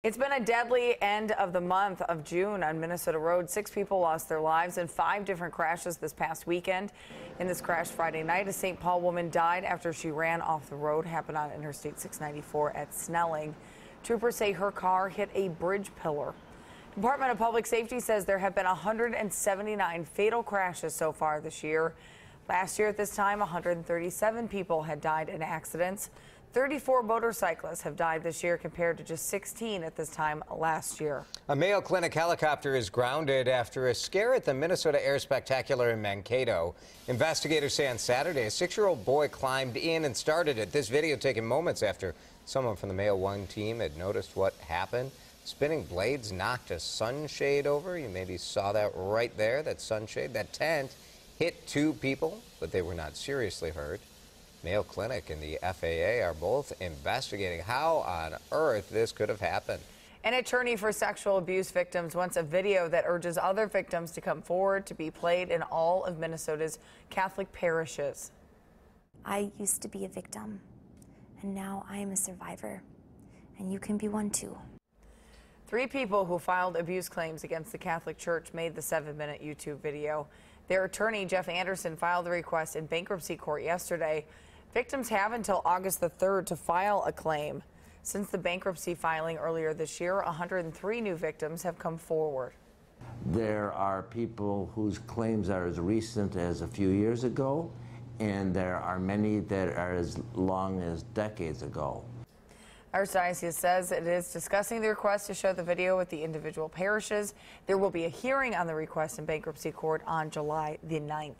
It's been a deadly end of the month of June on Minnesota roads. 6 people lost their lives in 5 different crashes this past weekend. In this crash Friday night, a St. Paul woman died after she ran off the road. Happened on Interstate 694 at Snelling. Troopers say her car hit a bridge pillar. Department of Public Safety says there have been 179 fatal crashes so far this year. Last year at this time, 137 people had died in accidents. 34 motorcyclists have died this year compared to just 16 at this time last year. A Mayo Clinic helicopter is grounded after a scare at the Minnesota Air Spectacular in Mankato. Investigators say on Saturday, a 6-year-old boy climbed in and started it. This video taken moments after someone from the Mayo 1 team had noticed what happened. Spinning blades knocked a sunshade over. You maybe saw that right there, that sunshade. That tent hit 2 people, but they were not seriously hurt. Mayo Clinic and the FAA are both investigating how on earth this could have happened. An attorney for sexual abuse victims wants a video that urges other victims to come forward to be played in all of Minnesota's Catholic parishes. I used to be a victim, and now I am a survivor, and you can be one too. 3 people who filed abuse claims against the Catholic Church made the 7-minute YouTube video. Their attorney, Jeff Anderson, filed the request in bankruptcy court yesterday. Victims have until August the 3rd to file a claim. Since the bankruptcy filing earlier this year, 103 new victims have come forward. There are people whose claims are as recent as a few years ago, and there are many that are as long as decades ago. Archdiocese says it is discussing the request to show the video with the individual parishes. There will be a hearing on the request in bankruptcy court on July the 9th.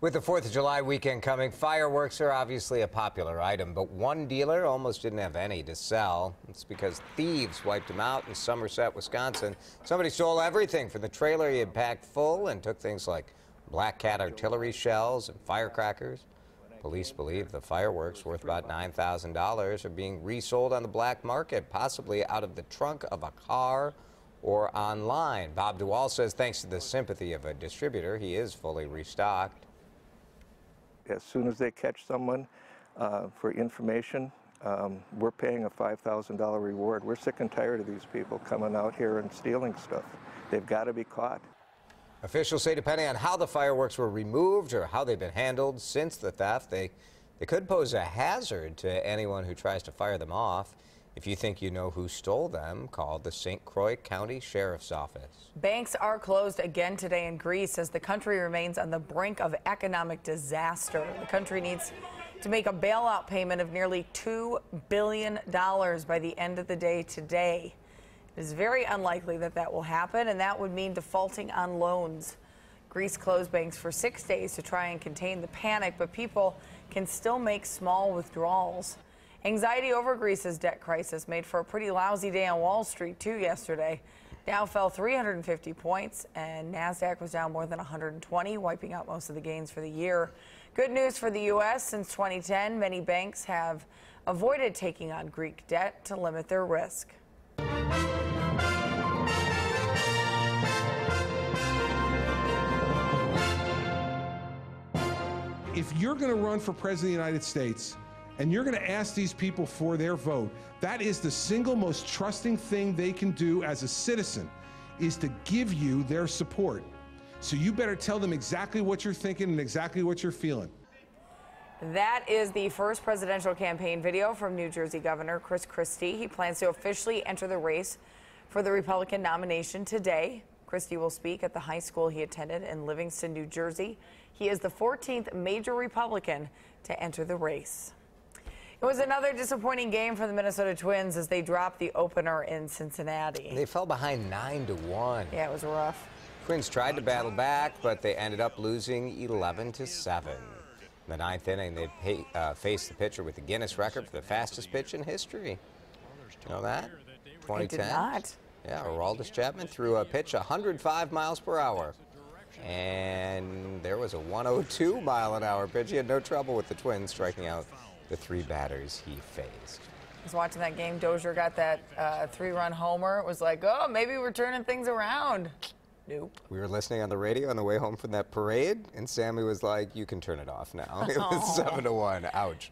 With the 4th of July weekend coming, fireworks are obviously a popular item, but one dealer almost didn't have any to sell. It's because thieves wiped him out in Somerset, Wisconsin. Somebody stole everything from the trailer he had packed full and took things like Black Cat artillery shells and firecrackers. Police believe the fireworks, worth about $9,000, are being resold on the black market, possibly out of the trunk of a car or online. Bob Dewall says thanks to the sympathy of a distributor, he is fully restocked. As soon as they catch someone for information, we're paying a $5,000 reward. We're sick and tired of these people coming out here and stealing stuff. They've got to be caught. Officials say depending on how the fireworks were removed or how they've been handled since the theft, they could pose a hazard to anyone who tries to fire them off. If you think you know who stole them, call the St. Croix County Sheriff's Office. Banks are closed again today in Greece as the country remains on the brink of economic disaster. The country needs to make a bailout payment of nearly $2 billion by the end of the day today. It is very unlikely that that will happen, and that would mean defaulting on loans. Greece closed banks for 6 days to try and contain the panic, but people can still make small withdrawals. Anxiety over Greece's debt crisis made for a pretty lousy day on Wall Street, too, yesterday. Dow fell 350 points, and NASDAQ was down more than 120, wiping out most of the gains for the year. Good news for the U.S. Since 2010, many banks have avoided taking on Greek debt to limit their risk. If you're going to run for president of the United States and you're going to ask these people for their vote, that is the single most trusting thing they can do as a citizen, is to give you their support. So you better tell them exactly what you're thinking and exactly what you're feeling. That is the first presidential campaign video from New Jersey Governor Chris Christie. He plans to officially enter the race for the Republican nomination today. Christie will speak at the high school he attended in Livingston, New Jersey. He is the 14th major Republican to enter the race. It was another disappointing game for the Minnesota Twins as they dropped the opener in Cincinnati. They fell behind 9-1. Yeah, it was rough. Twins tried to battle back, but they ended up losing 11-7. In the 9th inning, they faced the pitcher with the Guinness record for the fastest pitch in history. You know that? 2010. I did not. Yeah, Aroldis Chapman threw a pitch 105 miles per hour. And there was a 102-mile-an-hour pitch. He had no trouble with the Twins striking out the 3 batters he faced. I was watching that game. Dozier got that 3-run homer. It was like, oh, maybe we're turning things around. Nope. We were listening on the radio on the way home from that parade, and Sammy was like, you can turn it off now. It was 7-1. Ouch.